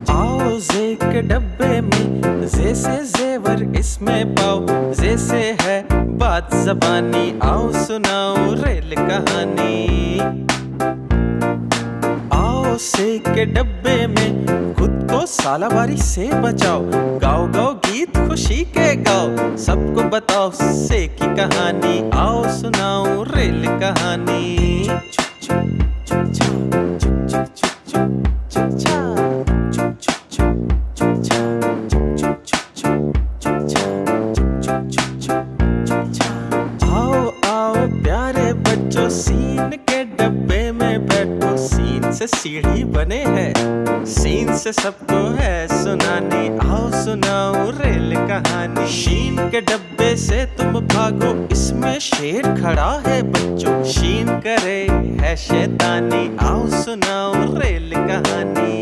आओ जे के डब्बे में जे से जेवर इसमें पाओ, जे से है बात ज़बानी, आओ सुनाओ रेल कहानी। आओ से के डब्बे में खुद को सालाबारी से बचाओ, गाओ गाओ गीत खुशी के गाओ, सबको बताओ से की कहानी, आओ सुनाओ रेल कहानी। आओ आओ प्यारे बच्चों, सीन के डब्बे में बैठो, सीन से सीढ़ी बने हैं, सीन से सबको है सुनानी, आओ सुनाओ रेल कहानी। शीन के डब्बे से तुम भागो, इसमें शेर खड़ा है बच्चों, शीन करे है शैतानी, आओ सुनाओ रेल कहानी।